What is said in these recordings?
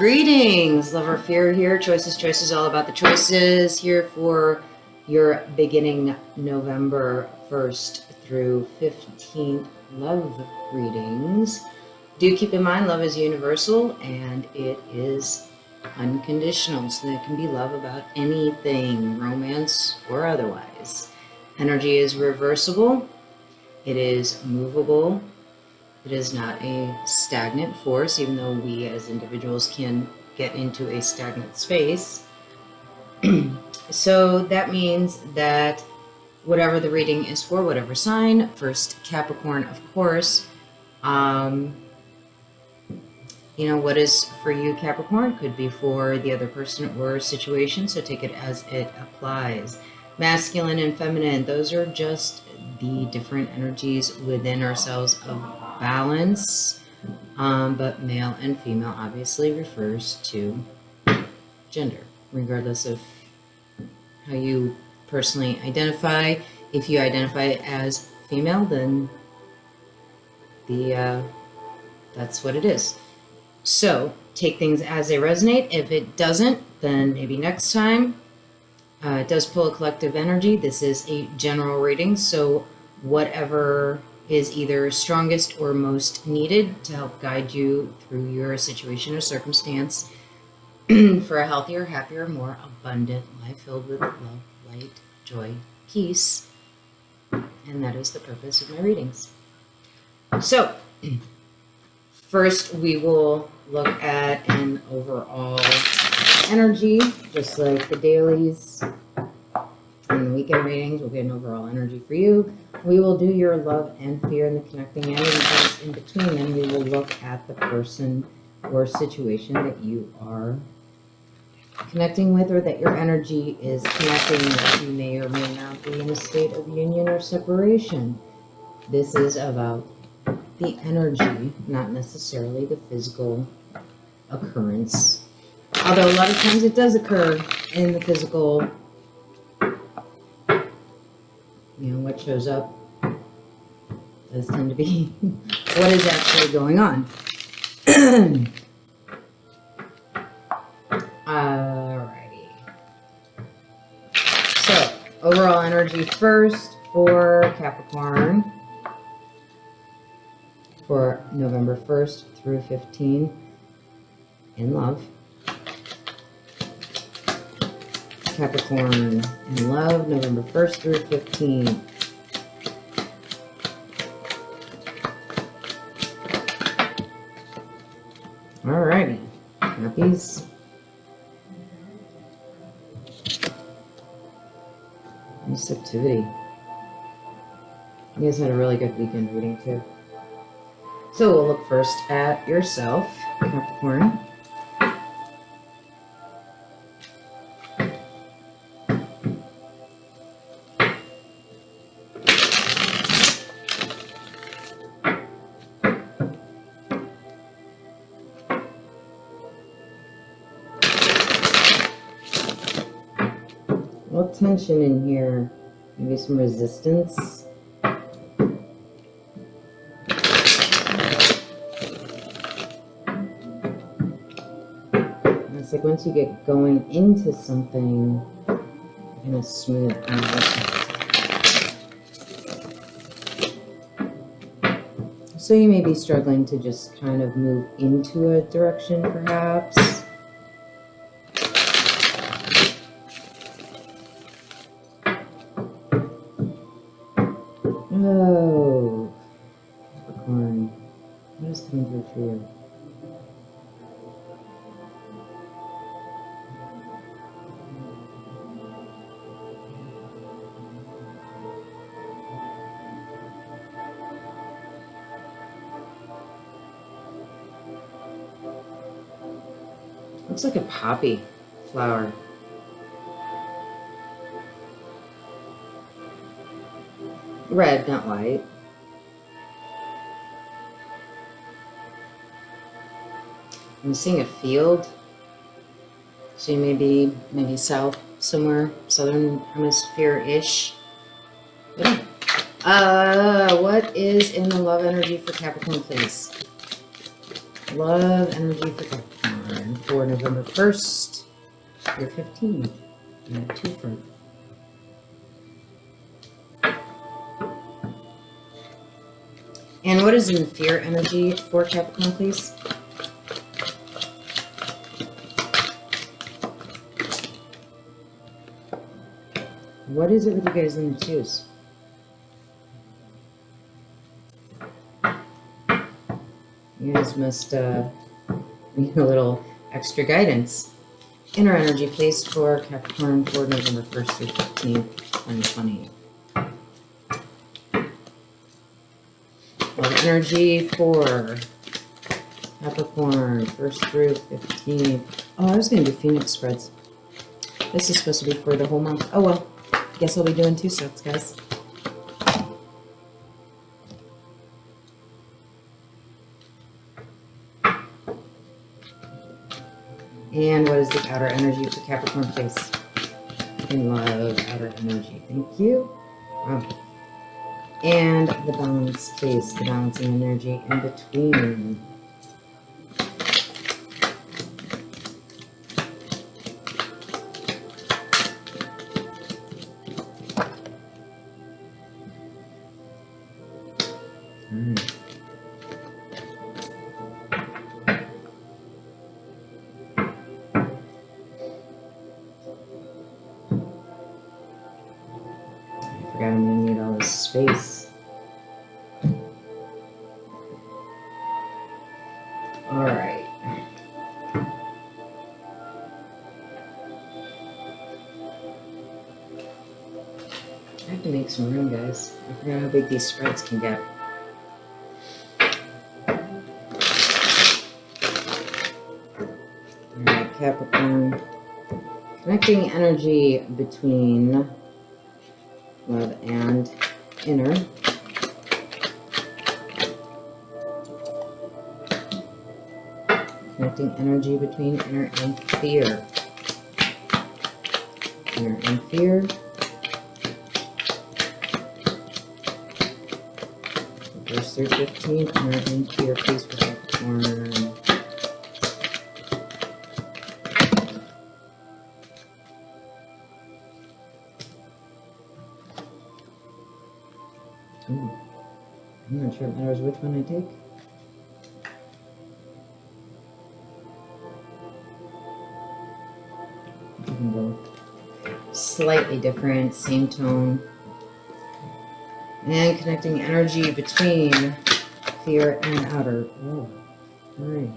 Greetings, love or fear here. Choices, all about the choices here for your beginning November 1st through 15th love readings. Do keep in mind love is universal and it is unconditional, so there can be love about anything, romance or otherwise. Energy is reversible, it is movable. It is not a stagnant force, even though we as individuals can get into a stagnant space. So that means that whatever the reading is for, whatever sign, first Capricorn, of course, what is for you, Capricorn, could be for the other person or situation, so take it as it applies. Masculine and feminine, those are just the different energies within ourselves of balance, but male and female obviously refers to gender, regardless of how you personally identify. If you identify as female, then that's what it is. So take things as they resonate. If it doesn't, then maybe next time. It does pull a collective energy. This is a general reading, so whatever is either strongest or most needed to help guide you through your situation or circumstance for a healthier, happier, more abundant life filled with love, light, joy, peace. And that is the purpose of my readings. So, first we will look at an overall energy, just like the dailies and the weekend readings. We'll get an overall energy for you. We will do your love and fear and the connecting energies in between, and we will look at the person or situation that you are connecting with, or that your energy is connecting with. You may or may not be in a state of union or separation. This is about the energy, not necessarily the physical occurrence. Although a lot of times it does occur in the physical. What shows up does tend to be what is actually going on. Alrighty. So, overall energy first for Capricorn for November 1st through 15 in love. Capricorn in love, November 1st through 15. Alrighty, happies. Receptivity. You guys had a really good weekend reading too. So we'll look first at yourself, Capricorn. Tension in here, maybe some resistance. And it's like once you get going into something, you're gonna smooth it out. So you may be struggling to just kind of move into a direction, perhaps. Oh, Capricorn, what is coming through for you? Looks like a poppy flower. Red, not white. I'm seeing a field. So you may be maybe south, somewhere, southern hemisphere-ish. Yeah. What is in the love energy for Capricorn, please? Love energy for Capricorn. Capricorn for November 1st through 15th. You have two for. And what is in the fear energy for Capricorn, please? What is it with you guys in the twos? You guys must need a little extra guidance. Inner energy, please, for Capricorn for November 1st through 15th, 2020. Love energy for Capricorn 1st through 15th. Oh, I was going to do Phoenix spreads. This is supposed to be for the whole month. Oh, well. Guess I'll be doing 2 sets, guys. And what is the outer energy for Capricorn, please? In love, outer energy. Thank you. Wow. And the balance, please. The balancing energy in between. I'm going to need all this space. All right. I have to make some room, guys. I forgot how big these spreads can get. All right, Capricorn. Connecting energy between love and inner. Connecting energy between inner and fear. Inner and fear. Verse 15, inner and fear, please, for Capricorn. Ooh, I'm not sure it matters which one I take. I can go slightly different, same tone. And connecting energy between fear and outer. Oh, all right.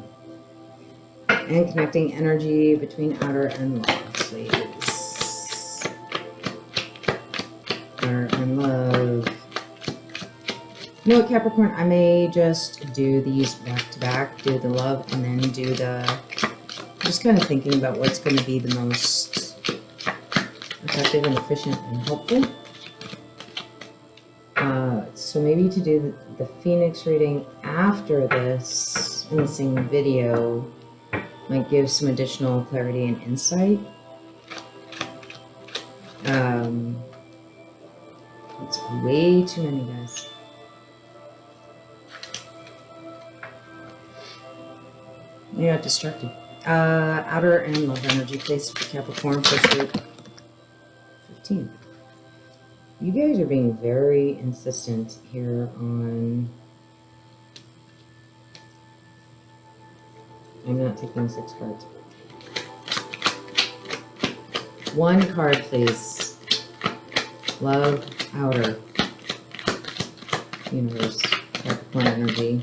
And connecting energy between outer and love, please. Outer and love. You know what, Capricorn? I may just do these back to back, do the love, and then do the, just kind of thinking about what's going to be the most effective and efficient and helpful. So maybe to do the Phoenix reading after this in the same video might give some additional clarity and insight. It's way too many, guys. You got distracted. Outer and love energy, please, for Capricorn, first week 15. You guys are being very insistent here on... I'm not taking 6 cards. 1 card, please. Love, outer. Universe, Capricorn energy.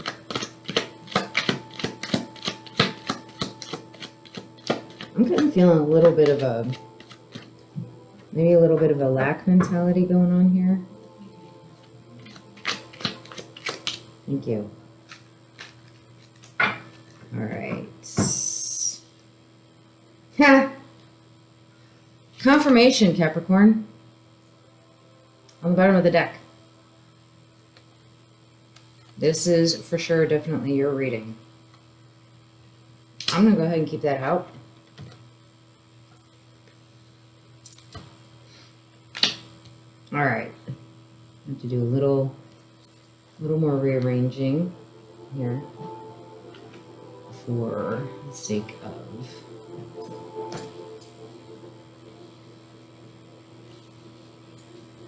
I'm kind of feeling a little bit of a, maybe a little bit of a lack mentality going on here. Thank you. All right. Ha! Confirmation, Capricorn. On the bottom of the deck. This is for sure definitely your reading. I'm going to go ahead and keep that out. All right, I have to do a little more rearranging here for the sake of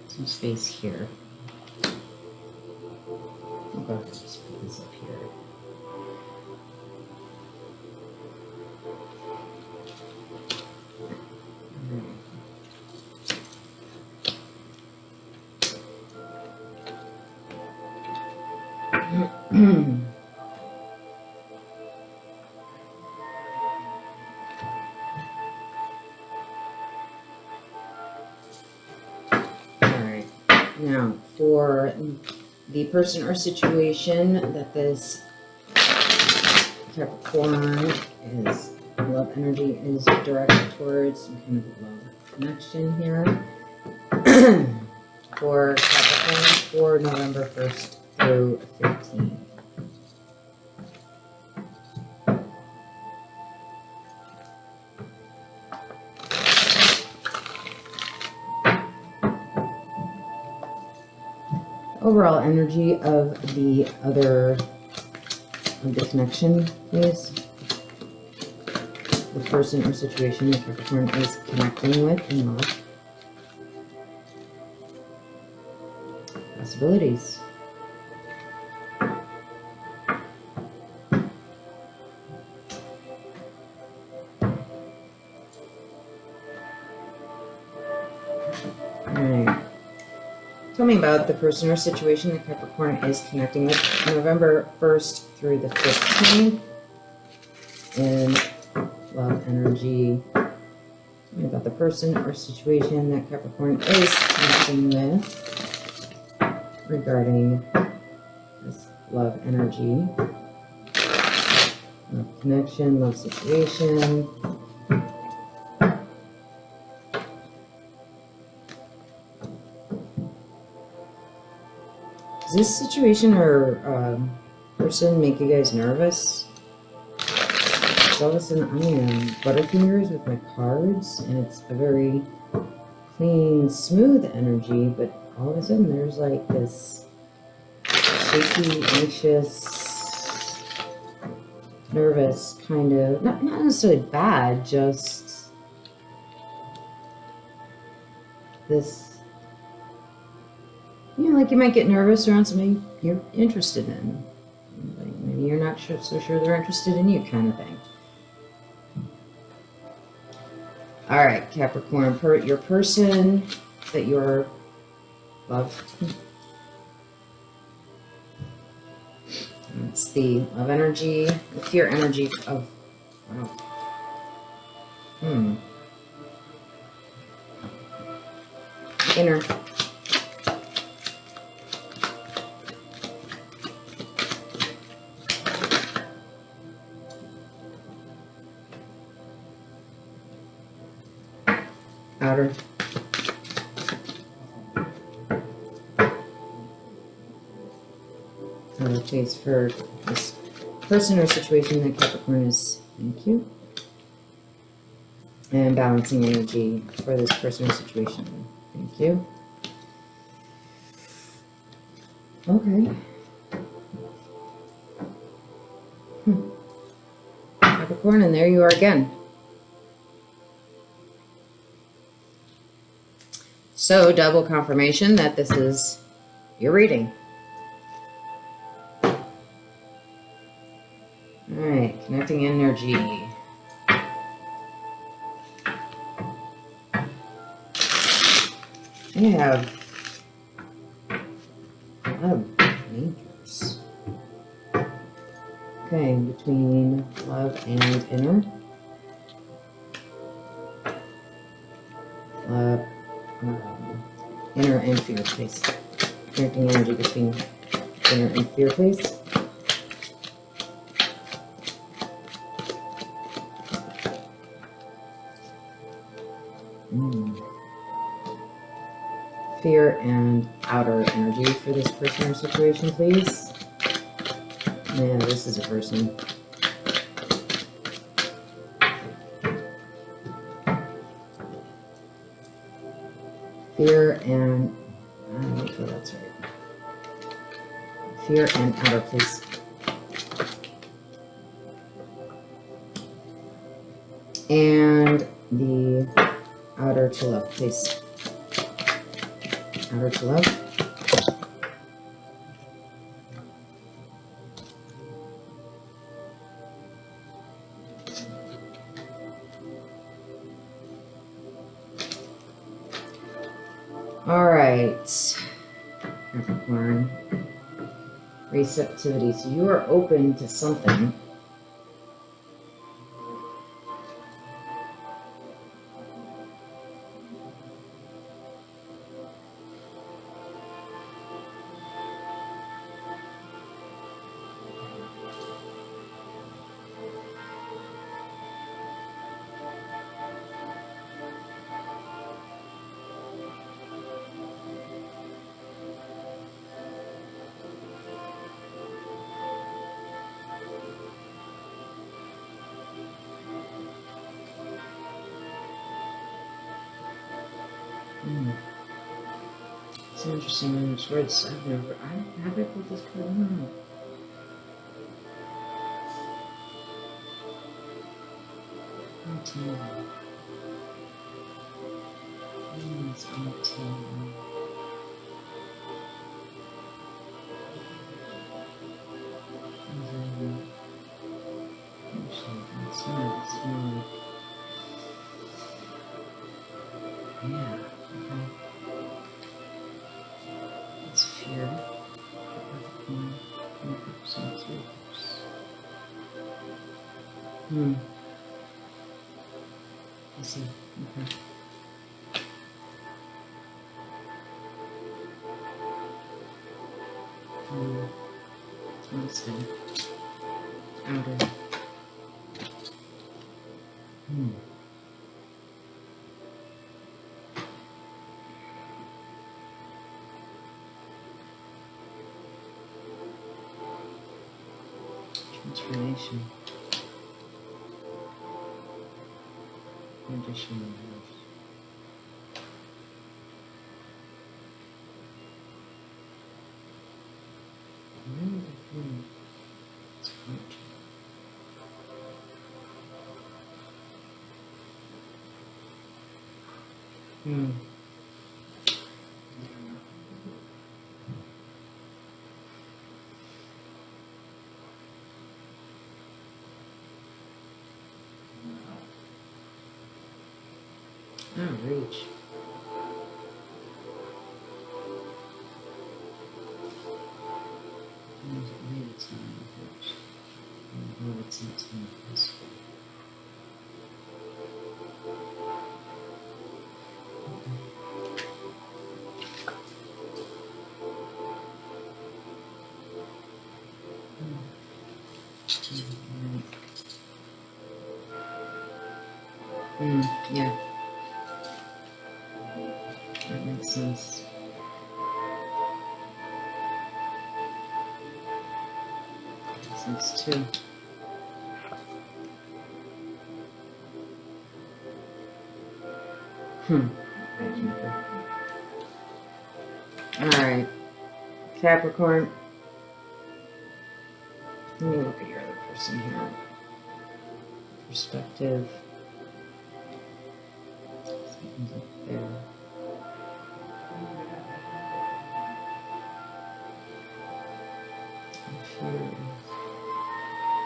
some space here. I'll go ahead and just put this up here. Alright, now for the person or situation that this Capricorn is, love energy is directed towards, some kind of love connection here. For Capricorn for November 1st through 15th. Overall energy of the connection, please. The person or situation that Capricorn is connecting with in love. Possibilities. Alright. Tell me about the person or situation that Capricorn is connecting with November 1st through the 15th in love energy. Tell me about the person or situation that Capricorn is connecting with regarding this love energy. Love connection, love situation. Does this situation or person make you guys nervous? All of a sudden I am butterfingers with my cards, and it's a very clean, smooth energy, but all of a sudden there's like this shaky, anxious, nervous kind of, not necessarily bad, just this, you know, like you might get nervous around something you're interested in. Like maybe you're not so sure they're interested in you, kind of thing. All right, Capricorn, your person that you're love. It's the love energy, the fear energy of, inner. Outer. Outer place for this person or situation that Capricorn is. Thank you. And balancing energy for this person or situation. Thank you. Okay. Capricorn, and there you are again. So, double confirmation that this is your reading. Alright, connecting energy. I have a lot of majors. Okay, between love and inner. Inner and fear, please. Connecting energy between inner and fear, please. Fear and outer energy for this person or situation, please. Yeah, this is a person. Fear and, make sure that's right. Fear and outer, please. And the outer to love, please. Outer to love. All right, Capricorn. Receptivity. So you are open to something. It's interesting in these words. I have I put this card on? Untillllll. It's Untillllll. It's more like, yeah, okay. It's fear. I see. Okay. It's Wednesday. Outer. Transformation. Conditional love. It's hard. Reach. Maybe it's not reach. Maybe it's not possible. Yeah. That makes sense. Makes sense too. Alright. Capricorn. Let me look at your other person here. Perspective. Something's unfair.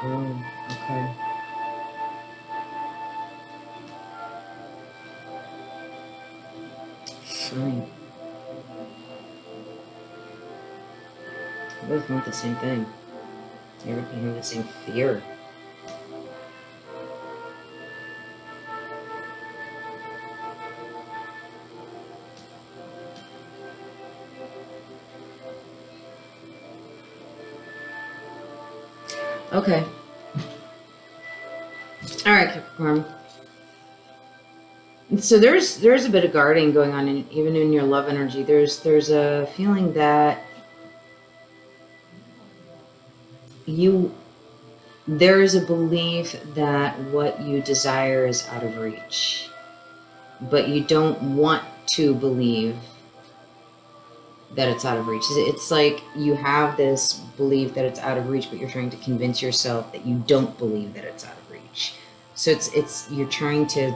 Oh, okay. Fine. We both want the same thing. You're having the same fear. Okay. All right, Capricorn. So there's a bit of guarding going on, even in your love energy. There's a feeling that there is a belief that what you desire is out of reach, but you don't want to believe that it's out of reach. It's like you have this belief that it's out of reach, but you're trying to convince yourself that you don't believe that it's out of reach. So it's you're trying to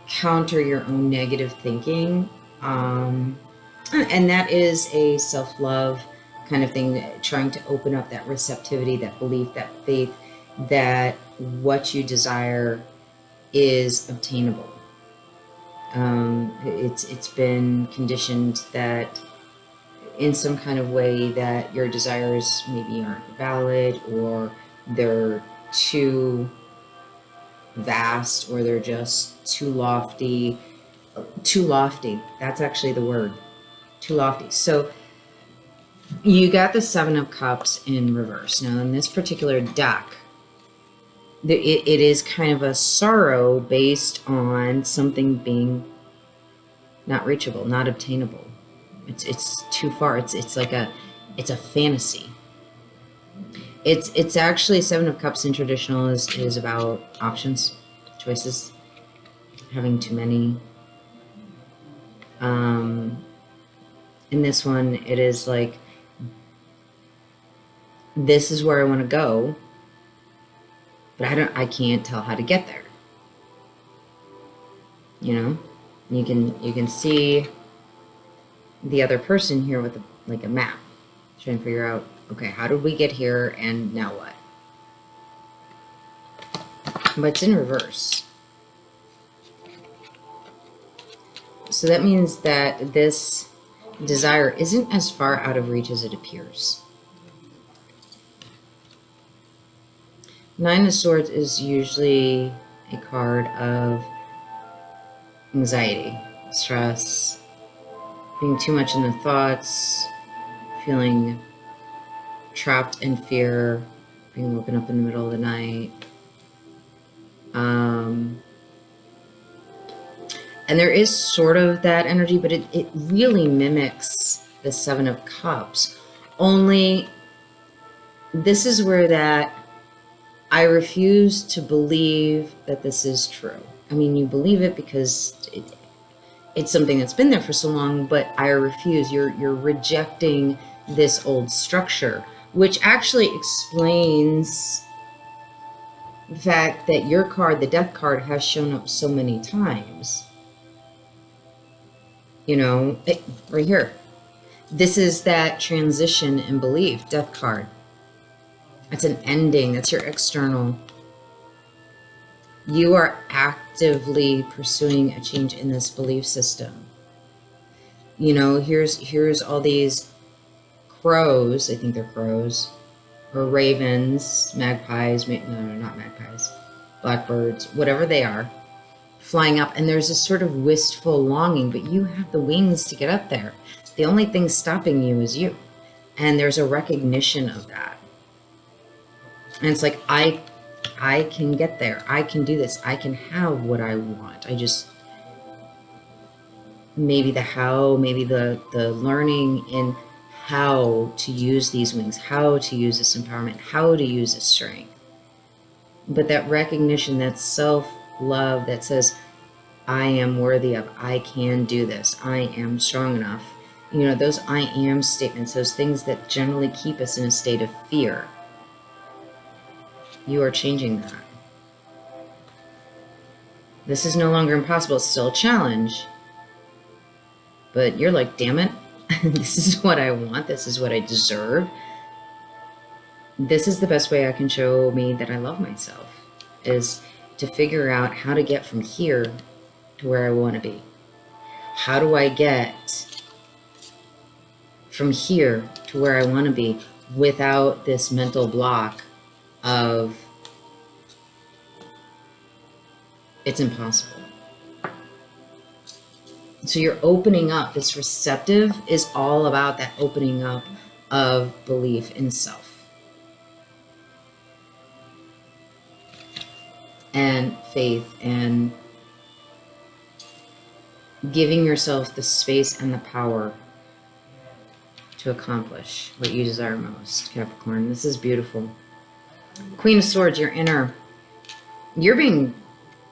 counter your own negative thinking. And that is a self-love kind of thing, trying to open up that receptivity, that belief, that faith, that what you desire is obtainable. It's been conditioned that in some kind of way that your desires maybe aren't valid, or they're too vast, or they're just too lofty. That's actually the word. Too lofty. So you got the Seven of Cups in reverse. Now in this particular deck, it is kind of a sorrow based on something being not reachable, not obtainable. It's too far. It's like it's a fantasy. It's actually Seven of Cups in traditional is about options, choices, having too many. In this one, it is like, this is where I want to go, but I can't tell how to get there. You know, you can see the other person here with like a map, trying to figure out, okay, how did we get here, and now what? But it's in reverse. So that means that this desire isn't as far out of reach as it appears. Nine of Swords is usually a card of anxiety, stress, being too much in the thoughts, feeling trapped in fear, being woken up in the middle of the night. And there is sort of that energy, but it really mimics the Seven of Cups. Only this is where that I refuse to believe that this is true. I mean, you believe it because it's something that's been there for so long, but I refuse. You're rejecting this old structure, which actually explains the fact that your card, the Death card, has shown up so many times. You know, right here. This is that transition in belief, Death card. It's an ending. That's your external. You are actively pursuing a change in this belief system. You know, here's all these crows. I think they're crows, or ravens, magpies. No, not magpies. Blackbirds, whatever they are, flying up. And there's this sort of wistful longing, but you have the wings to get up there. The only thing stopping you is you. And there's a recognition of that. And it's like, I can get there. I can do this. I can have what I want. I just, maybe the how, maybe the learning in how to use these wings, how to use this empowerment, how to use this strength. But that recognition, that self-love that says, I am worthy of, I can do this, I am strong enough. You know, those I am statements, those things that generally keep us in a state of fear. You are changing that. This is no longer impossible. It's still a challenge. But you're like, damn it. This is what I want. This is what I deserve. This is the best way I can show me that I love myself, is to figure out how to get from here to where I want to be. How do I get from here to where I want to be without this mental block of it's impossible? So you're opening up. This receptive is all about that opening up of belief in self and faith, and giving yourself the space and the power to accomplish what you desire most, Capricorn. This is beautiful. Queen of Swords, your inner. You're being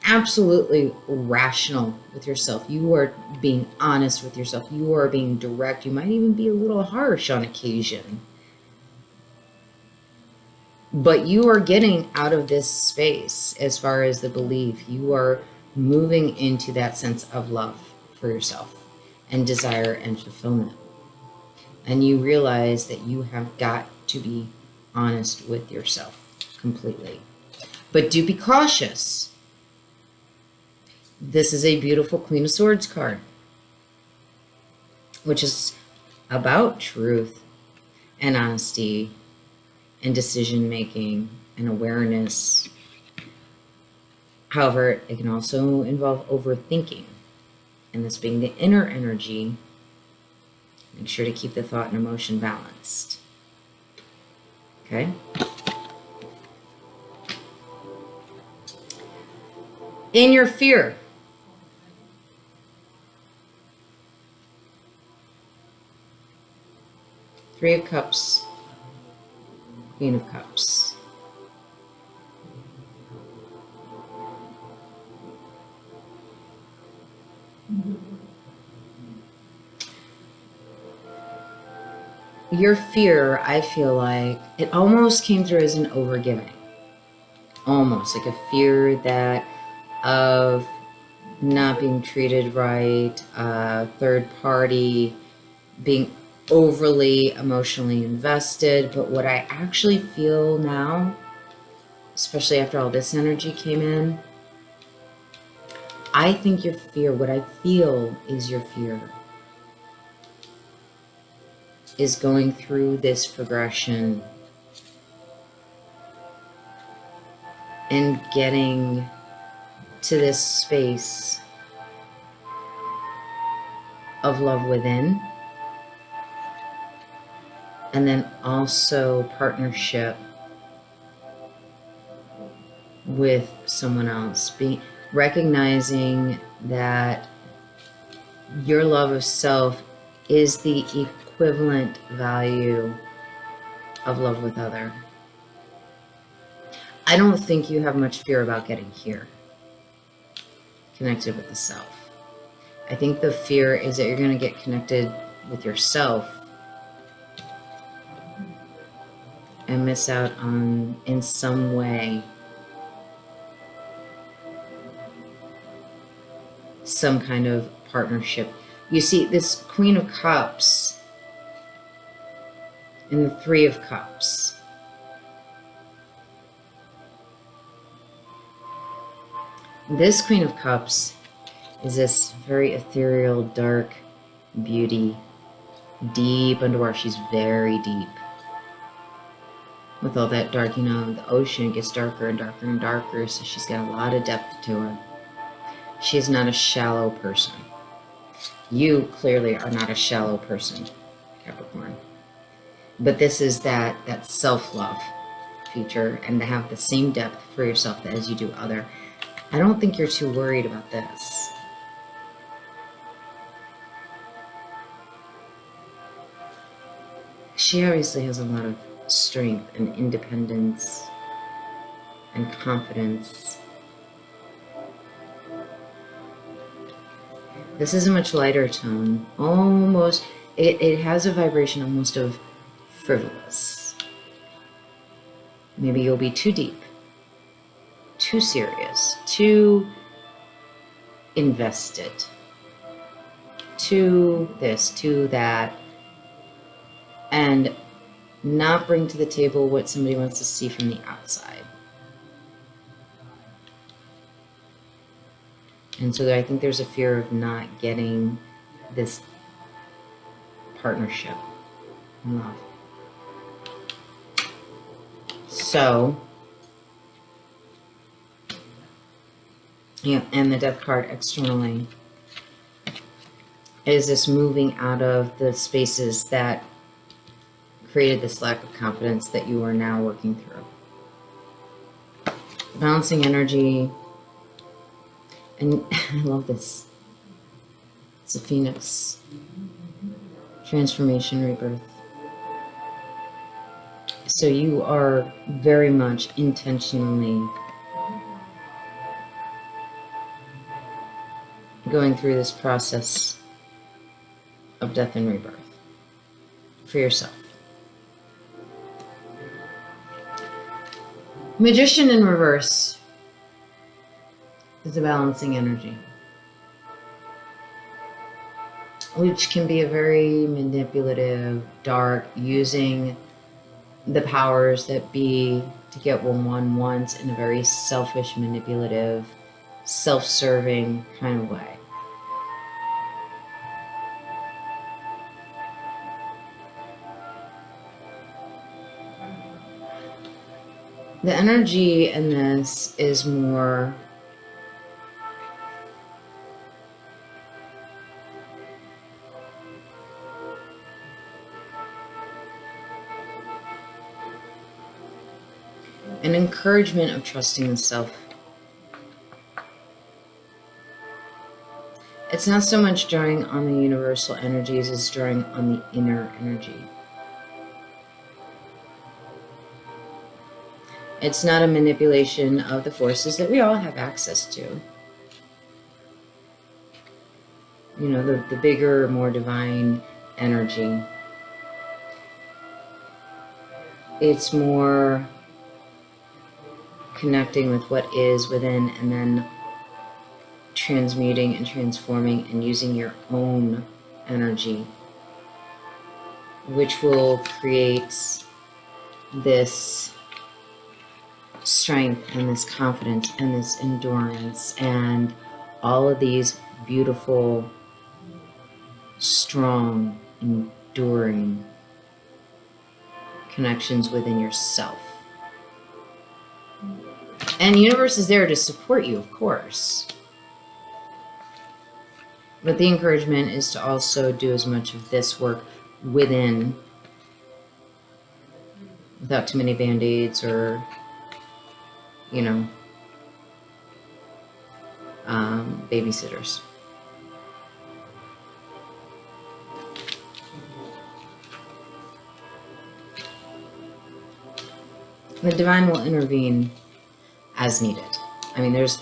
absolutely rational with yourself. You are being honest with yourself. You are being direct. You might even be a little harsh on occasion. But you are getting out of this space as far as the belief. You are moving into that sense of love for yourself and desire and fulfillment. And you realize that you have got to be honest with yourself completely. But do be cautious. This is a beautiful Queen of Swords card, which is about truth and honesty and decision making and awareness. However, it can also involve overthinking, and this being the inner energy. Make sure to keep the thought and emotion balanced. Okay? In your fear, Three of Cups, Queen of Cups. Your fear, I feel like, it almost came through as an overgiving. Almost like a fear that of not being treated right, third party, being overly emotionally invested. But what I actually feel now, especially after all this energy came in, I think your fear, what I feel is your fear, is going through this progression and getting to this space of love within, and then also partnership with someone else. Recognizing that your love of self is the equivalent value of love with other. I don't think you have much fear about getting here, connected with the self. I think the fear is that you're going to get connected with yourself and miss out on, in some way, some kind of partnership. You see, this Queen of Cups and the Three of Cups. This Queen of Cups is this very ethereal, dark beauty, deep underwater. She's very deep. With all that dark, you know, the ocean gets darker and darker and darker, so she's got a lot of depth to her. She is not a shallow person. You clearly are not a shallow person, Capricorn. But this is that self-love feature, and to have the same depth for yourself as you do other. I don't think you're too worried about this. She obviously has a lot of strength and independence and confidence. This is a much lighter tone. Almost, it has a vibration almost of frivolous. Maybe you'll be too deep, too serious, too invested, too this, too that, and not bring to the table what somebody wants to see from the outside. And so I think there's a fear of not getting this partnership in love. So, yeah, and the Death card externally is this moving out of the spaces that created this lack of confidence that you are now working through. Balancing energy. And I love this. It's a phoenix. Transformation, rebirth. So you are very much intentionally going through this process of death and rebirth for yourself. Magician in reverse is a balancing energy, which can be a very manipulative, dark, using the powers that be to get what one wants in a very selfish, manipulative, self-serving kind of way. The energy in this is more an encouragement of trusting the self. It's not so much drawing on the universal energies as drawing on the inner energy. It's not a manipulation of the forces that we all have access to. You know, the bigger, more divine energy. It's more connecting with what is within and then transmuting and transforming and using your own energy, which will create this strength and this confidence and this endurance and all of these beautiful, strong, enduring connections within yourself. And the universe is there to support you, of course. But the encouragement is to also do as much of this work within, without too many band-aids or, you know, babysitters. The divine will intervene as needed. I mean, there's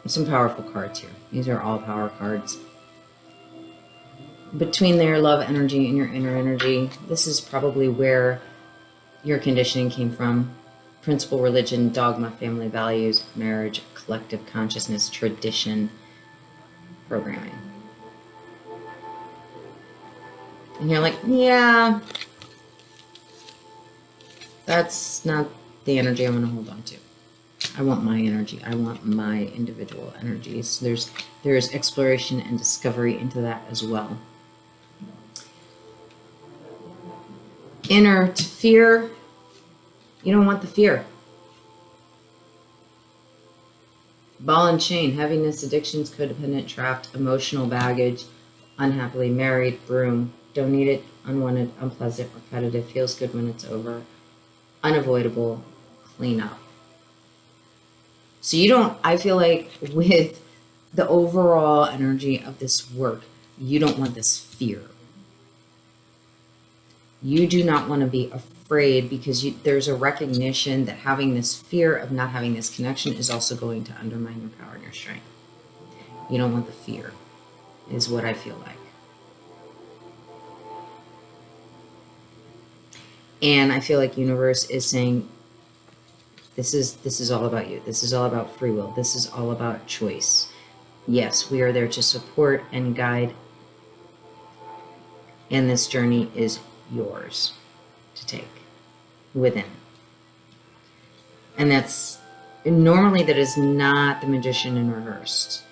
some powerful cards here. These are all power cards. Between their love energy and your inner energy, this is probably where your conditioning came from. Principle, religion, dogma, family values, marriage, collective consciousness, tradition, programming. And you're like, yeah, that's not the energy I want to hold on to. I want my energy. I want my individual energies. There's exploration and discovery into that as well. Inner to fear. You don't want the fear. Ball and chain, heaviness, addictions, codependent, trapped, emotional baggage, unhappily married, broom. Don't need it, unwanted, unpleasant, repetitive, feels good when it's over, unavoidable, clean up. So you don't, I feel like with the overall energy of this work, you don't want this fear. You do not want to be afraid because there's a recognition that having this fear of not having this connection is also going to undermine your power and your strength. You don't want the fear, is what I feel like. And I feel like universe is saying, this is all about you. This is all about free will. This is all about choice. Yes, we are there to support and guide. And this journey is yours to take within. And that's normally that is not the magician in reversed.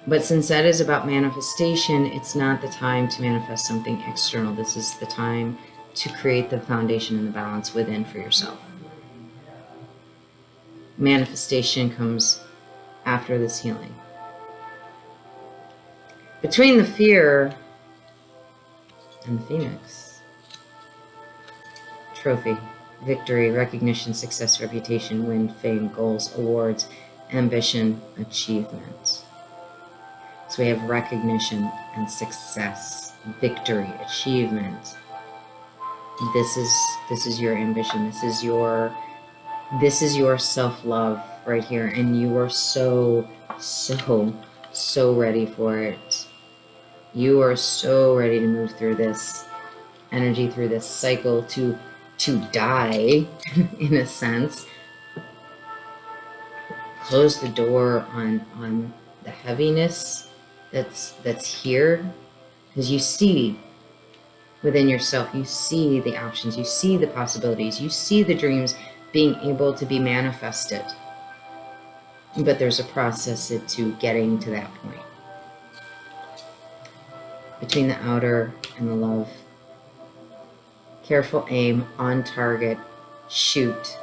But since that is about manifestation, it's not the time to manifest something external. This is the time to create the foundation and the balance within for yourself. Manifestation comes after this healing. Between the fear and the phoenix, trophy, victory, recognition, success, reputation, win, fame, goals, awards, ambition, achievement. So we have recognition and success, victory, achievement. This is your ambition. This is your self-love right here, and you are so ready for it. You are so ready to move through this energy, through this cycle, to to die, in a sense. Close the door on the heaviness that's here, because you see within yourself, you see the options, you see the possibilities, you see the dreams being able to be manifested. But there's a process to getting to that point. Between the outer and the love. Careful aim, on target, shoot.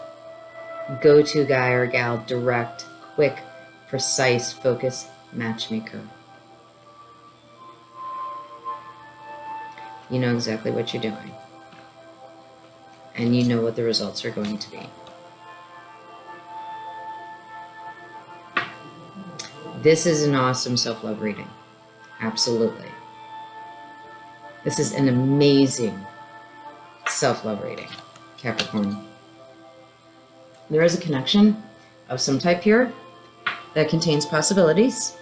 Go-to guy or gal, direct, quick, precise, focus, matchmaker. You know exactly what you're doing. And you know what the results are going to be. This is an awesome self-love reading. Absolutely. This is an amazing self-love reading, Capricorn. There is a connection of some type here that contains possibilities.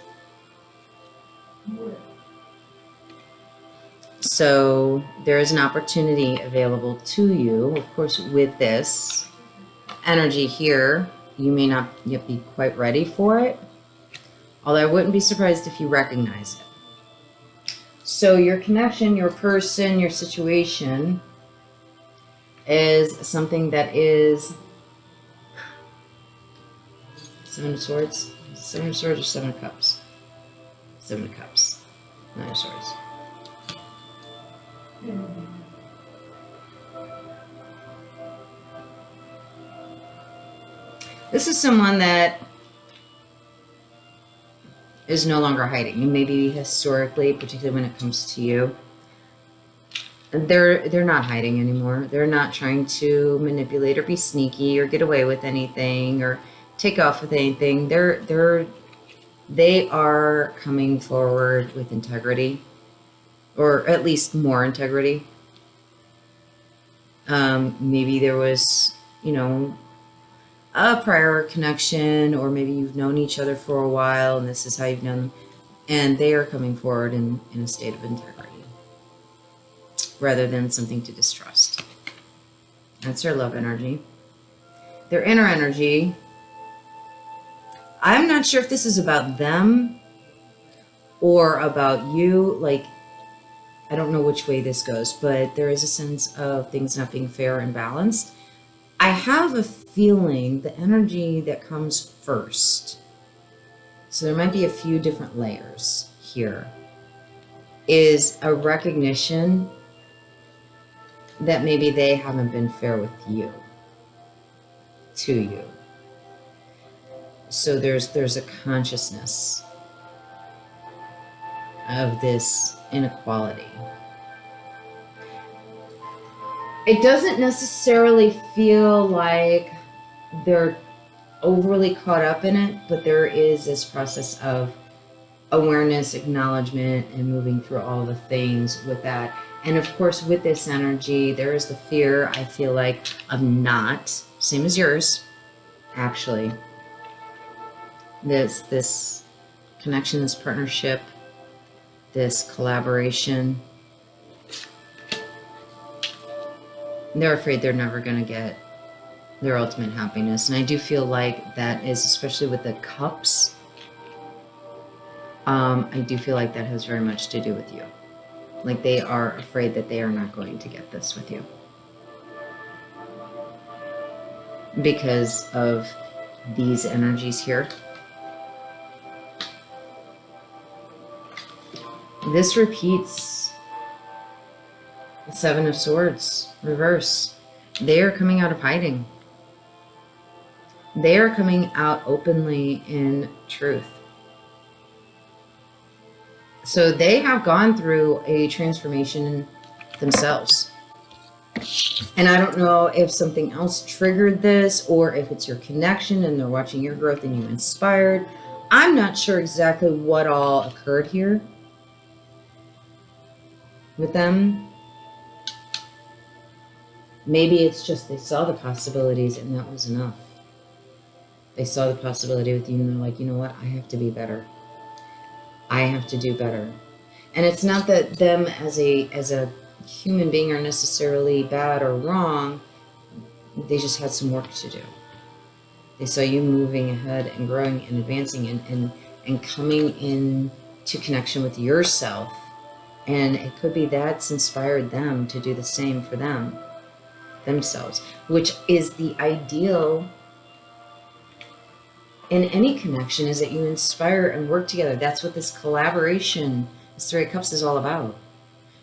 So there is an opportunity available to you. Of course, with this energy here, you may not yet be quite ready for it. Although I wouldn't be surprised if you recognize it. So your connection, your person, your situation is something that is Seven of Swords. Seven of Swords or Seven of Cups? Seven of Cups. Nine of Swords. This is someone that is no longer hiding. And maybe historically, particularly when it comes to you, they're not hiding anymore. They're not trying to manipulate or be sneaky or get away with anything or take off with anything. They are coming forward with integrity, or at least more integrity. Maybe there was, a prior connection, or maybe you've known each other for a while and this is how you've known them, and they are coming forward in a state of integrity rather than something to distrust. That's their love energy. Their inner energy, I'm not sure if this is about them or about you. Like, I don't know which way this goes, but there is a sense of things not being fair and balanced. I have a feeling the energy that comes first, so there might be a few different layers here, is a recognition that maybe they haven't been fair with you, to you. So there's a consciousness of this inequality. It doesn't necessarily feel like they're overly caught up in it, but there is this process of awareness, acknowledgement, and moving through all the things with that. And of course, with this energy, there is the fear, I feel like, of not, same as yours, actually. This connection, this partnership, this collaboration. They're afraid they're never going to get their ultimate happiness. And I do feel like that is, especially with the cups, I do feel like that has very much to do with you. Like they are afraid that they are not going to get this with you because of these energies here. This repeats the Seven of Swords, reverse. They are coming out of hiding. They are coming out openly in truth. So they have gone through a transformation themselves. And I don't know if something else triggered this or if it's your connection and they're watching your growth and you inspired. I'm not sure exactly what all occurred here with them. Maybe it's just they saw the possibilities and that was enough. They saw the possibility with you and they're like, you know what? I have to be better. I have to do better. And it's not that them as a human being are necessarily bad or wrong. They just had some work to do. They saw you moving ahead and growing and advancing and coming into connection with yourself. And it could be that's inspired them to do the same for themselves, which is the ideal in any connection, is that you inspire and work together. That's what this collaboration, this Three of Cups, is all about.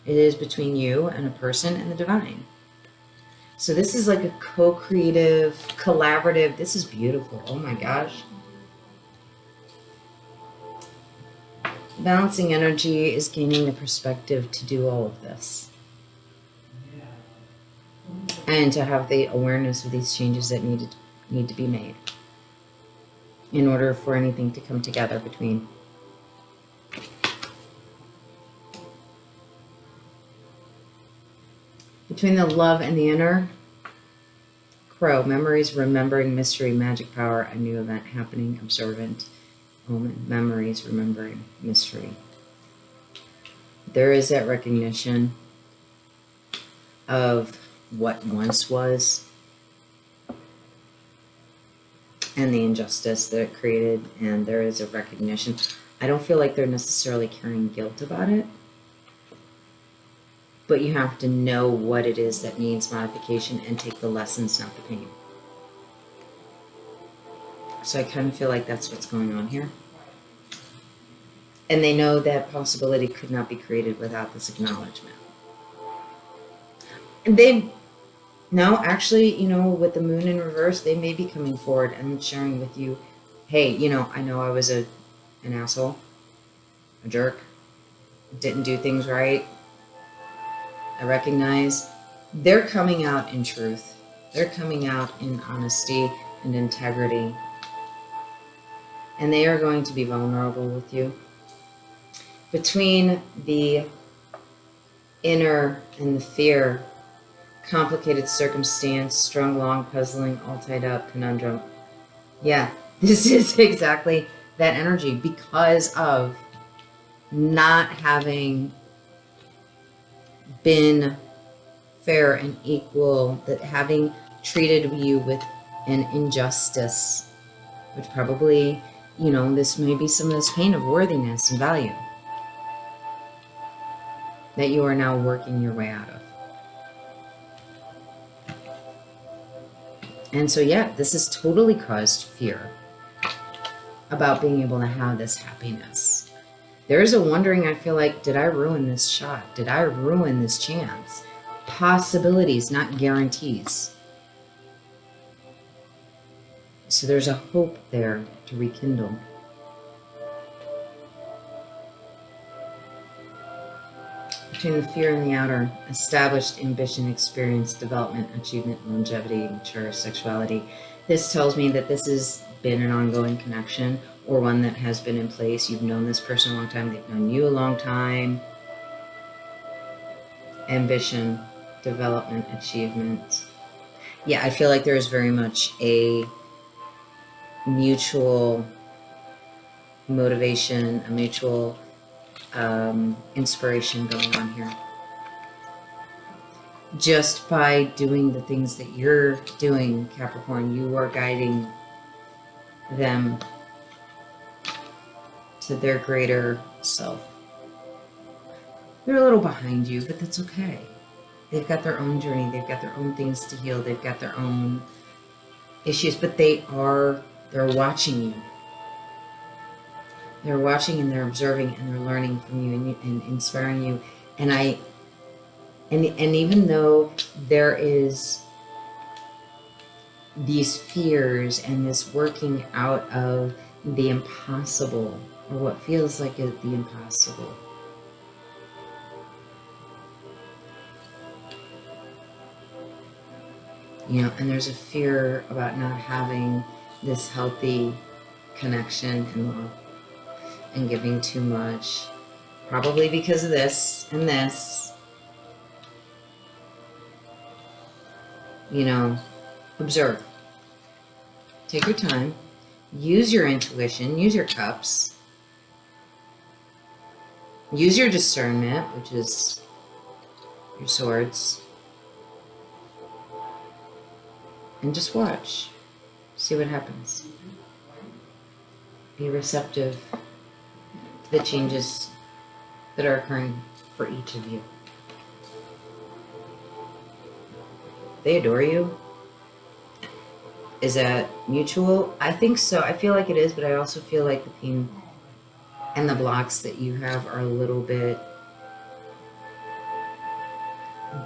It is between you and a person and the divine. So this is like a co-creative, collaborative. This is beautiful. Oh my gosh. Balancing energy is gaining the perspective to do all of this. And to have the awareness of these changes that need to be made in order for anything to come together between. Between the love and the inner, Crow, memories, remembering, mystery, magic power, a new event happening, observant, moment, memories, remembering, mystery. There is that recognition of what once was and the injustice that it created, and there is a recognition. I don't feel like they're necessarily carrying guilt about it, but you have to know what it is that needs modification and take the lessons, not the pain. So I kind of feel like that's what's going on here. And they know that possibility could not be created without this acknowledgement. And no, actually, you know, with the moon in reverse, they may be coming forward and sharing with you, hey, you know I was an asshole, a jerk, didn't do things right. I recognize. They're coming out in truth. They're coming out in honesty and integrity. And they are going to be vulnerable with you. Between the inner and the fear, complicated circumstance, strung, long, puzzling, all tied up, conundrum. Yeah, this is exactly that energy because of not having been fair and equal, that having treated you with an injustice, which probably, you know, this may be some of this pain of worthiness and value that you are now working your way out of. And so, yeah, this has totally caused fear about being able to have this happiness. There is a wondering, I feel like, did I ruin this shot? Did I ruin this chance? Possibilities, not guarantees. So there's a hope there to rekindle. Between the fear and the outer, established ambition, experience, development, achievement, longevity, mature sexuality. This tells me that this has been an ongoing connection, or one that has been in place. You've known this person a long time. They've known you a long time. Ambition, development, achievement. Yeah, I feel like there is very much a mutual motivation, a mutual inspiration going on here. Just by doing the things that you're doing, Capricorn, you are guiding them to their greater self. They're a little behind you, but that's okay. They've got their own journey. They've got their own things to heal. They've got their own issues, but they're watching you. They're watching and they're observing and they're learning from you and inspiring you. And even though there is these fears and this working out of the impossible, or what feels like the impossible, you know, and there's a fear about not having this healthy connection and love and giving too much, probably because of this and this. You know, observe. Take your time. Use your intuition. Use your cups. Use your discernment, which is your swords. And just watch. See what happens. Be receptive to the changes that are occurring for each of you. They adore you. Is that mutual? I think so. I feel like it is, but I also feel like the pain and the blocks that you have are a little bit...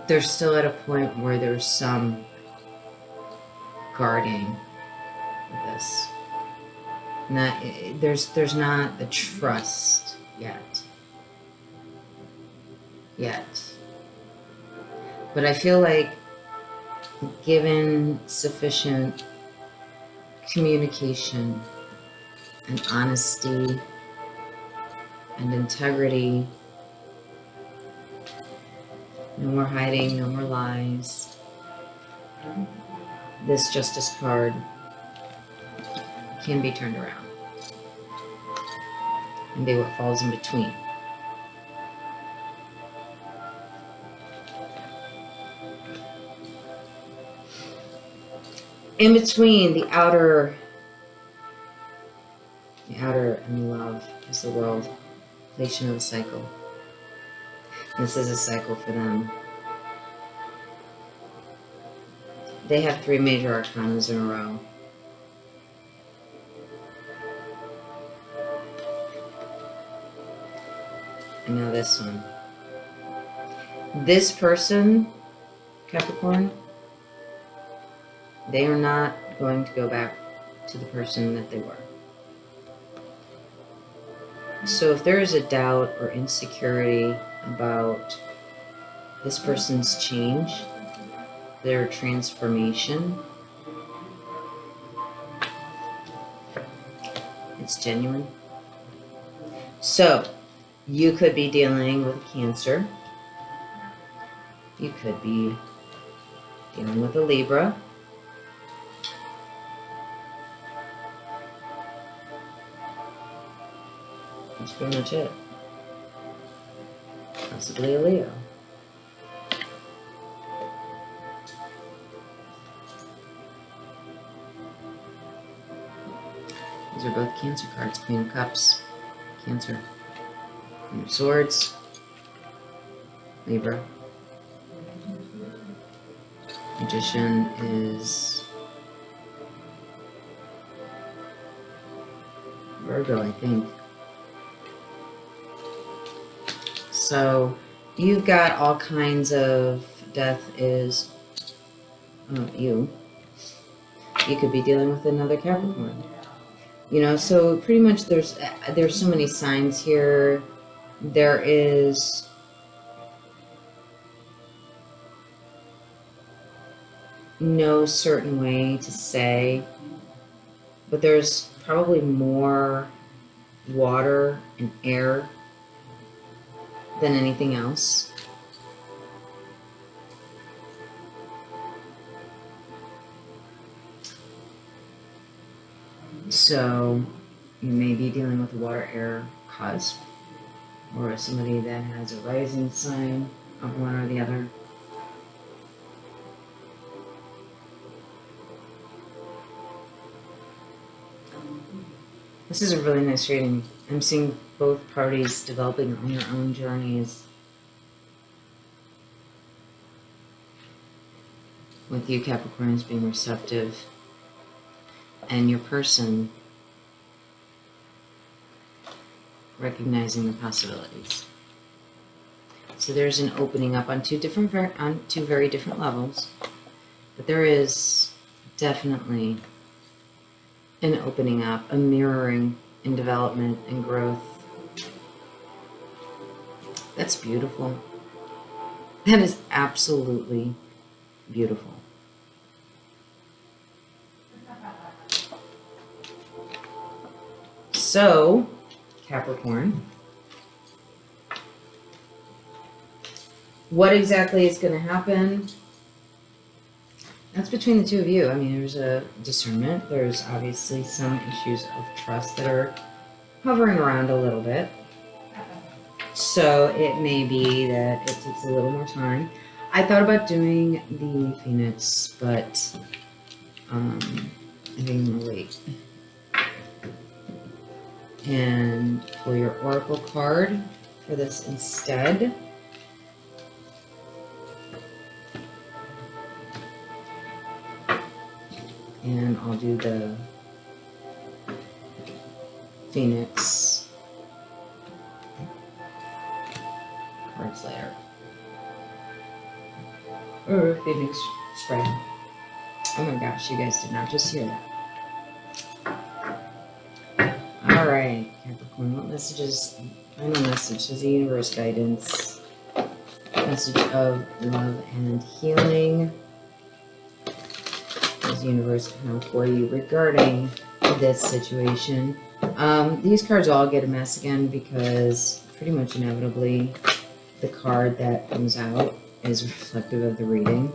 They're still at a point where there's some guarding with this. There's not the trust yet. But I feel like given sufficient communication and honesty and integrity, no more hiding, no more lies, this Justice card can be turned around and be what falls in between. In between the outer and the love is the world, completion of a cycle. This is a cycle for them. They have 3 major arcanas in a row. And now this one. This person, Capricorn, they are not going to go back to the person that they were. So if there is a doubt or insecurity about this person's change, their transformation, it's genuine. So you could be dealing with Cancer. You could be dealing with a Libra. That's pretty much it. Possibly a Leo. These are both Cancer cards. Queen of Cups, Cancer. Queen of Swords, Libra. Magician is Virgo, I think. So you've got all kinds of death is you. You could be dealing with another Capricorn. You know, so pretty much there's so many signs here. There is no certain way to say, but there's probably more water and air than anything else. So you may be dealing with a water-air cusp, or somebody that has a rising sign of one or the other. This is a really nice reading. I'm seeing both parties developing on their own journeys. With you, Capricorns, being receptive, and your person recognizing the possibilities. So there's an opening up on two very different levels, but there is definitely an opening up, a mirroring in development and growth. That's beautiful. That is absolutely beautiful. So, Capricorn, what exactly is going to happen? That's between the two of you. I mean, there's a discernment. There's obviously some issues of trust that are hovering around a little bit. So it may be that it takes a little more time. I thought about doing the Phoenix, but I think I'm going to wait. And pull your oracle card for this instead. And I'll do the Phoenix cards later. Or Phoenix spread. Oh my gosh, you guys did not just hear that. Alright, Capricorn, what messages, final message is the universe guidance, message of love and healing, does the universe have for you regarding this situation? These cards all get a mess again because pretty much inevitably the card that comes out is reflective of the reading.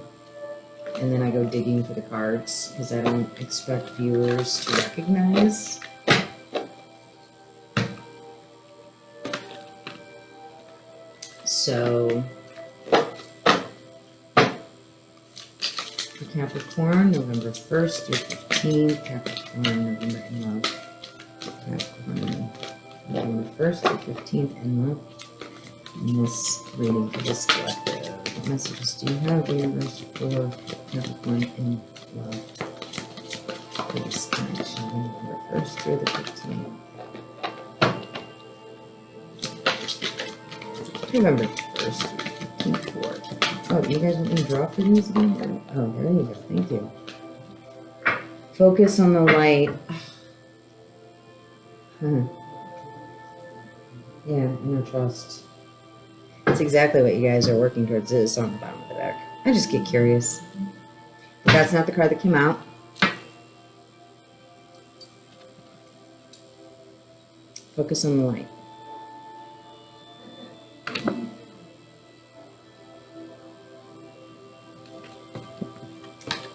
And then I go digging for the cards because I don't expect viewers to recognize. So, for Capricorn, November 1st through 15th, Capricorn, November in love. Capricorn, November 1st through 15th in love. And this reading for this collective. What messages do you have, universe, for Capricorn in love? For this connection, November 1st through the 15th. November 1st through 15th. Oh, you guys want me to draw for these again? Oh, there you go. Thank you. Focus on the light. Yeah, inner trust. That's exactly what you guys are working towards. This on the bottom of the deck. I just get curious. But that's not the card that came out. Focus on the light.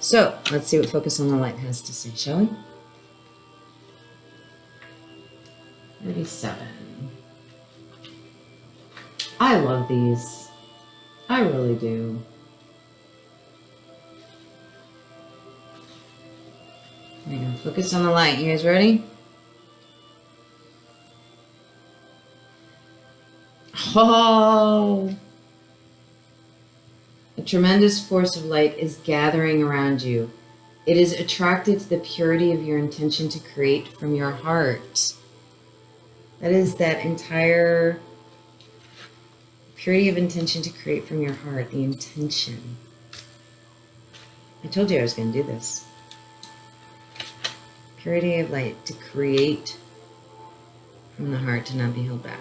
So, let's see what Focus on the Light has to say, shall we? 37. I love these. I really do. There you go. Focus on the light. You guys ready? Oh! A tremendous force of light is gathering around you. It is attracted to the purity of your intention to create from your heart. That is that entire purity of intention to create from your heart, the intention. I told you I was going to do this. Purity of light to create from the heart, to not be held back.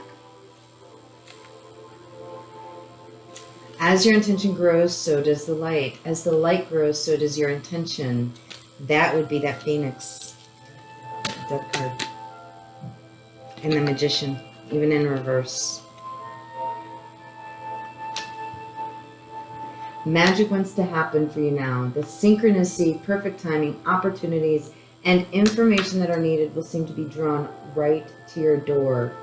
As your intention grows, so does the light. As the light grows, so does your intention. That would be that Phoenix death card. And the Magician, even in reverse. Magic wants to happen for you now. The synchronicity, perfect timing, opportunities, and information that are needed will seem to be drawn right to your door.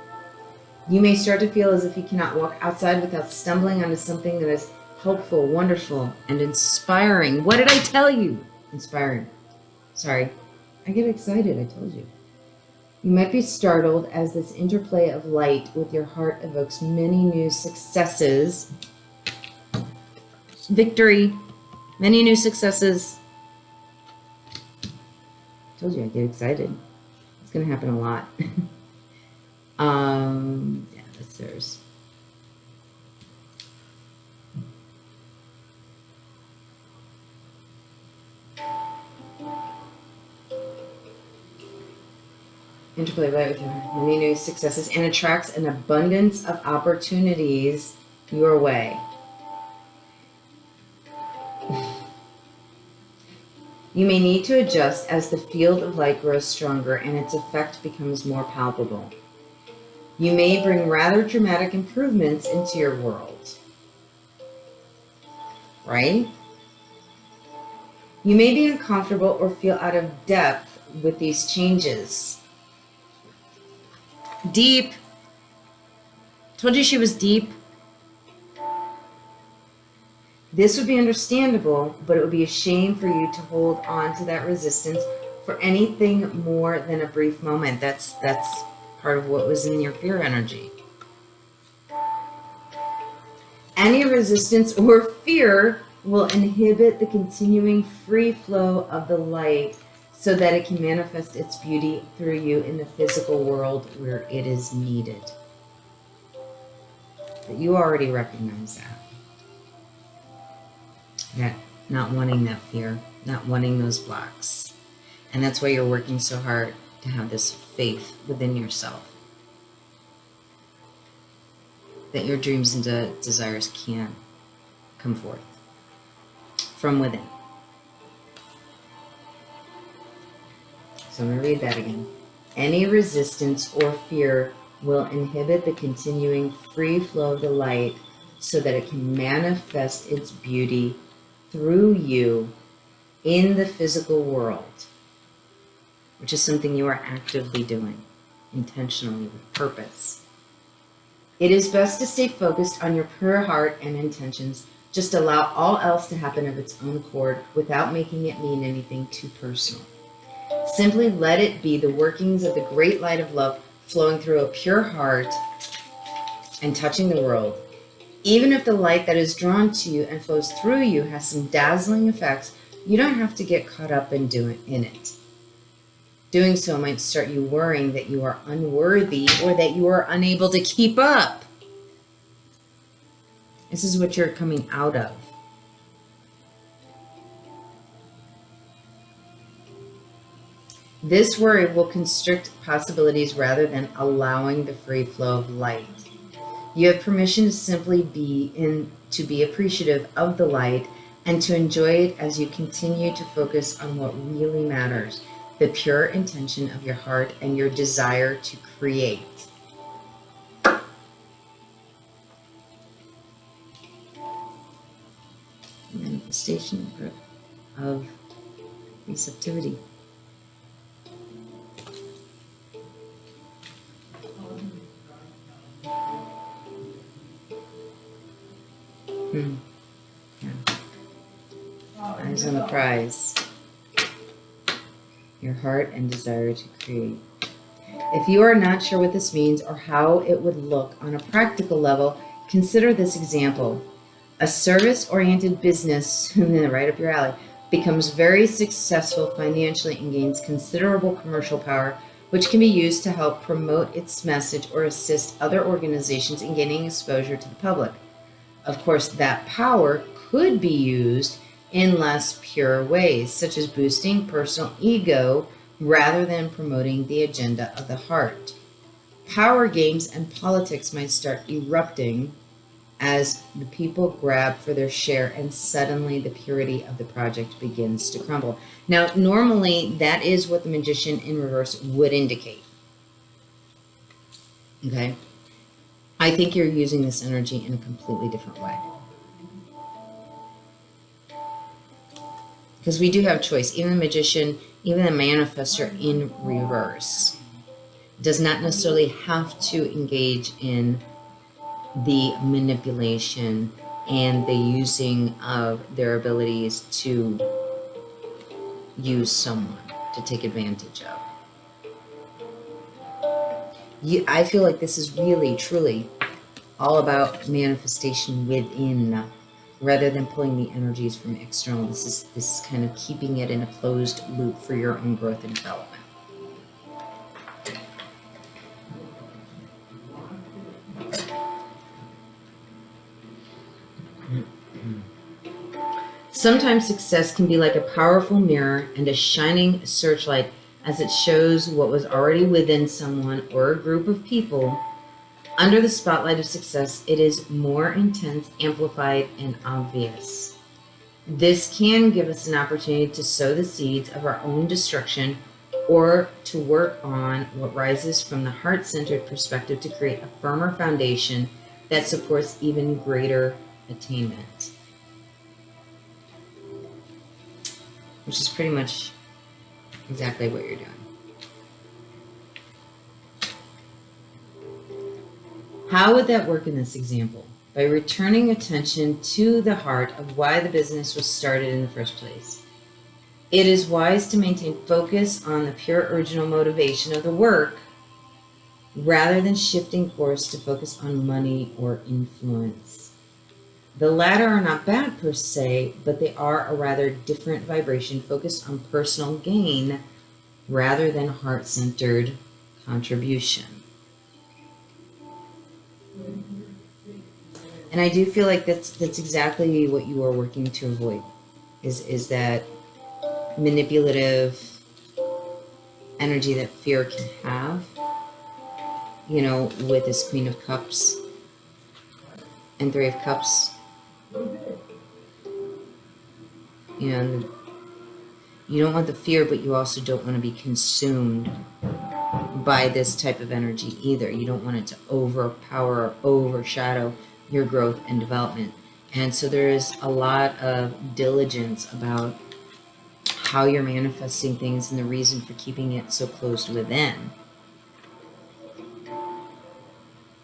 You may start to feel as if you cannot walk outside without stumbling onto something that is helpful, wonderful, and inspiring. What did I tell you? Inspiring. Sorry. I get excited, I told you. You might be startled as this interplay of light with your heart evokes many new successes. Victory. Many new successes. I told you I get excited. It's going to happen a lot. Yeah, that's theirs. Interplay light with your many new successes and attracts an abundance of opportunities your way. You may need to adjust as the field of light grows stronger and its effect becomes more palpable. You may bring rather dramatic improvements into your world. Right? You may be uncomfortable or feel out of depth with these changes. Deep. Told you she was deep. This would be understandable, but it would be a shame for you to hold on to that resistance for anything more than a brief moment. That's part of what was in your fear energy. Any resistance or fear will inhibit the continuing free flow of the light so that it can manifest its beauty through you in the physical world where it is needed. But you already recognize that. That not wanting that fear, not wanting those blocks. And that's why you're working so hard to have this faith within yourself. That your dreams and desires can come forth from within. So I'm going to read that again. Any resistance or fear will inhibit the continuing free flow of the light so that it can manifest its beauty through you in the physical world, which is something you are actively doing, intentionally, with purpose. It is best to stay focused on your pure heart and intentions. Just allow all else to happen of its own accord without making it mean anything too personal. Simply let it be the workings of the great light of love flowing through a pure heart and touching the world. Even if the light that is drawn to you and flows through you has some dazzling effects, you don't have to get caught up in it. Doing so might start you worrying that you are unworthy or that you are unable to keep up. This is what you're coming out of. This worry will constrict possibilities rather than allowing the free flow of light. You have permission to simply to be appreciative of the light and to enjoy it as you continue to focus on what really matters, the pure intention of your heart and your desire to create. Manifestation of receptivity. Yeah. Eyes on the prize. Your heart and desire to create. If you are not sure what this means or how it would look on a practical level, consider this example. A service-oriented business, right up your alley, becomes very successful financially and gains considerable commercial power, which can be used to help promote its message or assist other organizations in gaining exposure to the public. Of course, that power could be used in less pure ways, such as boosting personal ego rather than promoting the agenda of the heart. Power games and politics might start erupting as the people grab for their share and suddenly the purity of the project begins to crumble. Now, normally that is what the magician in reverse would indicate. Okay? I think you're using this energy in a completely different way. Because we do have choice. Even the magician, even the manifestor in reverse does not necessarily have to engage in the manipulation and the using of their abilities to use someone to take advantage of. I feel like this is really, truly all about manifestation within, rather than pulling the energies from external. This is kind of keeping it in a closed loop for your own growth and development. Sometimes success can be like a powerful mirror and a shining searchlight as it shows what was already within someone or a group of people. Under the spotlight of success, it is more intense, amplified, and obvious. This can give us an opportunity to sow the seeds of our own destruction or to work on what rises from the heart-centered perspective to create a firmer foundation that supports even greater attainment. Which is pretty much exactly what you're doing. How would that work in this example? by returning attention to the heart of why the business was started in the first place. It is wise to maintain focus on the pure original motivation of the work rather than shifting course to focus on money or influence. The latter are not bad per se, but they are a rather different vibration focused on personal gain rather than heart-centered contribution. And I do feel like that's exactly what you are working to avoid, is that manipulative energy that fear can have, you know, with this Queen of Cups and Three of Cups. And you don't want the fear, but you also don't want to be consumed by this type of energy either. You don't want it to overpower or overshadow your growth and development. And so there is a lot of diligence about how you're manifesting things and the reason for keeping it so closed within.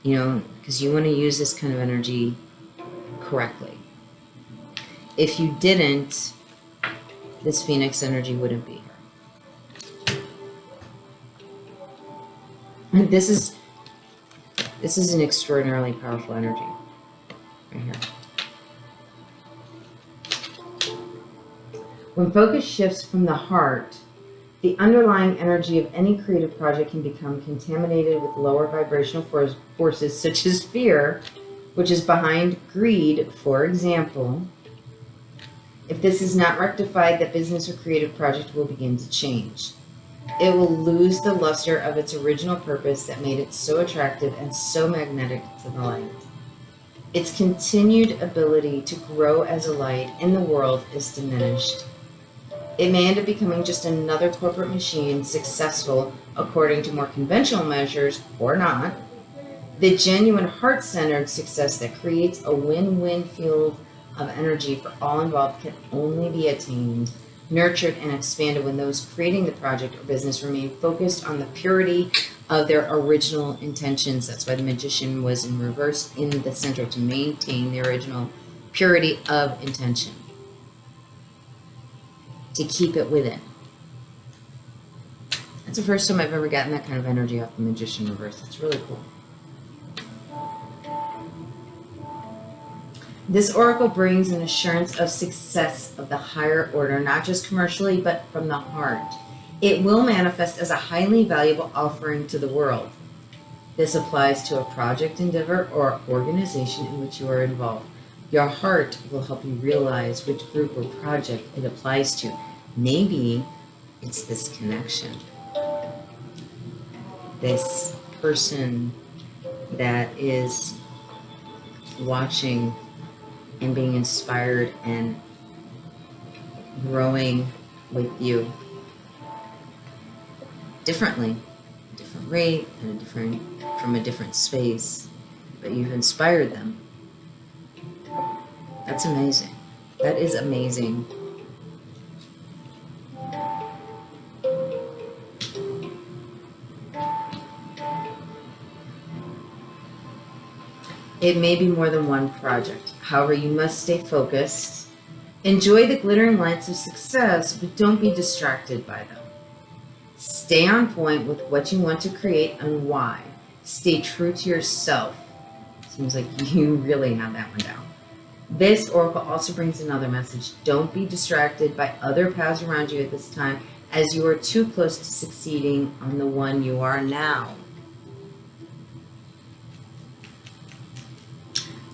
You know, because you want to use this kind of energy correctly. If you didn't, this Phoenix energy wouldn't be here. And this is an extraordinarily powerful energy right here. When focus shifts from the heart, the underlying energy of any creative project can become contaminated with lower vibrational forces such as fear, which is behind greed, for example. If this is not rectified, the business or creative project will begin to change. It will lose the luster of its original purpose that made it so attractive and so magnetic to the light. Its continued ability to grow as a light in the world is diminished. It may end up becoming just another corporate machine, successful according to more conventional measures or not. The genuine heart-centered success that creates a win-win field of energy for all involved can only be attained, nurtured, and expanded when those creating the project or business remain focused on the purity of their original intentions. That's why the Magician was in reverse in the center, to maintain the original purity of intention, to keep it within. That's the first time I've ever gotten that kind of energy off the Magician reverse. It's really cool. This oracle brings an assurance of success of the higher order, not just commercially, but from the heart. It will manifest as a highly valuable offering to the world. This applies to a project, endeavor, or organization in which you are involved. Your heart will help you realize which group or project it applies to. Maybe it's this connection, this person that is watching and being inspired and growing with you differently, a different rate, and from a different space, but you've inspired them. That's amazing. That is amazing. It may be more than one project. However, you must stay focused. Enjoy the glittering lights of success, but don't be distracted by them. Stay on point with what you want to create and why. Stay true to yourself. Seems like you really have that one down. This oracle also brings another message. Don't be distracted by other paths around you at this time, as you are too close to succeeding on the one you are now.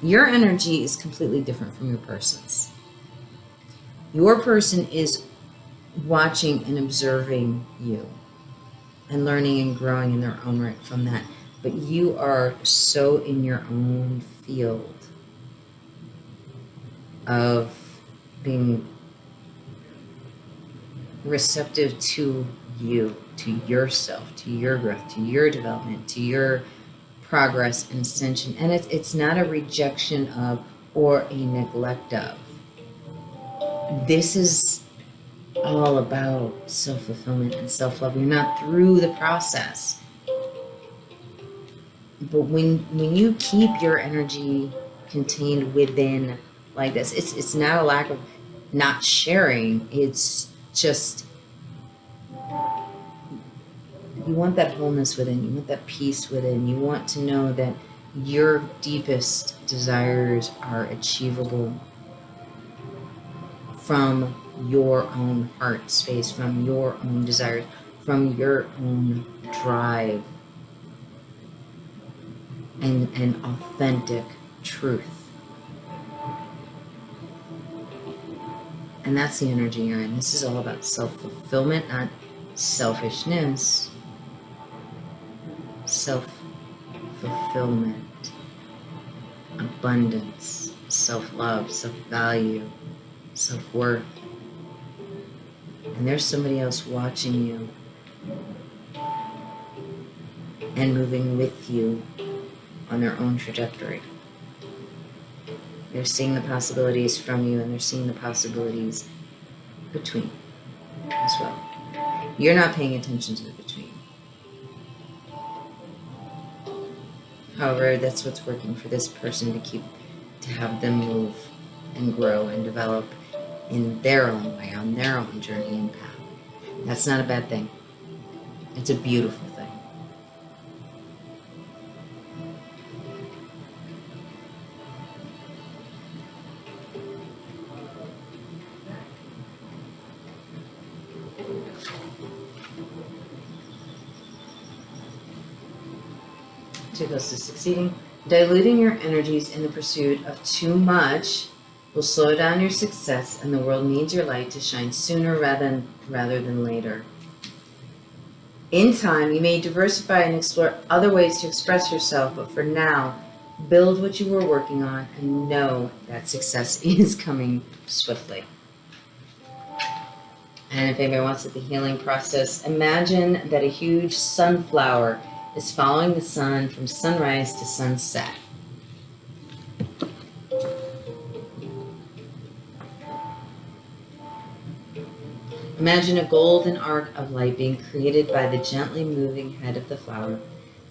Your energy is completely different from your person's. Your person is watching and observing you and learning and growing in their own right from that. But you are so in your own field of being receptive to you, to yourself, to your growth, to your development, to your progress and ascension. And it's not a rejection of or a neglect of. This is all about self-fulfillment and self-love. You're not through the process. But when you keep your energy contained within like this. It's not a lack of not sharing. It's just you want that wholeness within. You want that peace within. You want to know that your deepest desires are achievable from your own heart space, from your own desires, from your own drive and authentic truth. And that's the energy you're in. This is all about self-fulfillment, not selfishness. Self-fulfillment, abundance, self-love, self-value, self-worth. And there's somebody else watching you and moving with you on their own trajectory. They're seeing the possibilities from you, and they're seeing the possibilities between as well. You're not paying attention to the between. However, that's what's working for this person to have them move and grow and develop in their own way, on their own journey and path. That's not a bad thing. It's a beautiful thing. Too close to succeeding. Diluting your energies in the pursuit of too much will slow down your success, and the world needs your light to shine sooner rather than later. In time, you may diversify and explore other ways to express yourself, but for now, build what you were working on and know that success is coming swiftly. And if anybody wants the healing process, imagine that a huge sunflower is following the sun from sunrise to sunset. Imagine a golden arc of light being created by the gently moving head of the flower.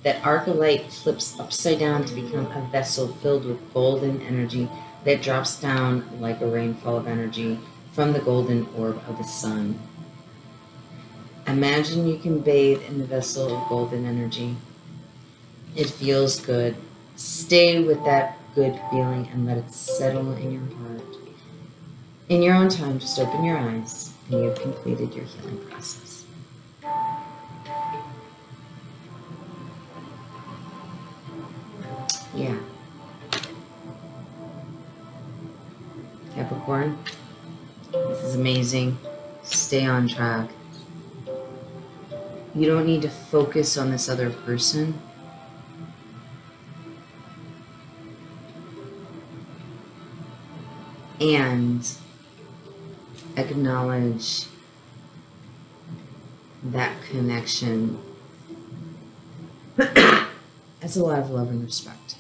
That arc of light flips upside down to become a vessel filled with golden energy that drops down like a rainfall of energy from the golden orb of the sun. Imagine you can bathe in the vessel of golden energy. It feels good. Stay with that good feeling and let it settle in your heart. In your own time, just open your eyes and you've completed your healing process. Yeah. Capricorn, this is amazing. Stay on track. You don't need to focus on this other person. And acknowledge that connection. That's a lot of love and respect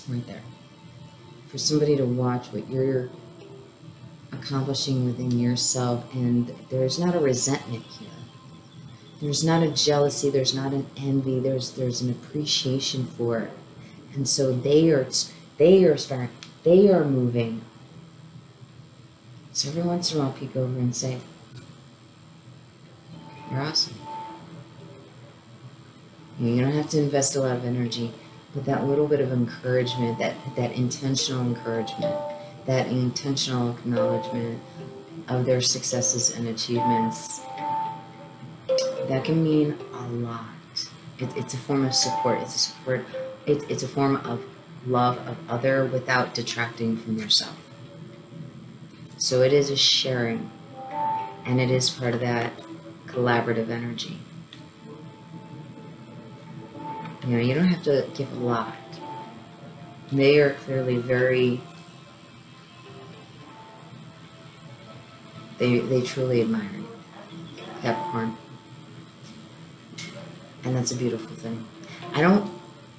right there. For somebody to watch what you're accomplishing within yourself, and there's not a resentment here. There's not a jealousy, there's not an envy, there's an appreciation for it. And so they are inspiring, they are moving. So every once in a while, peek over and say, "You're awesome." You don't have to invest a lot of energy, but that little bit of encouragement, that intentional encouragement, that intentional acknowledgement of their successes and achievements, that can mean a lot. It's a form of support. It's a form of love of other without detracting from yourself. So it is a sharing, and it is part of that collaborative energy. You don't have to give a lot. They are clearly they truly admire you, Capricorn. And that's a beautiful thing.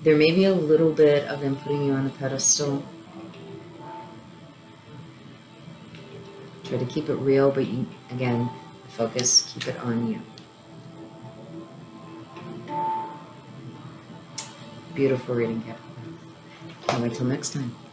There may be a little bit of them putting you on the pedestal. Try to keep it real, but again, focus, keep it on you. Beautiful reading, Capricorn. All right, till next time.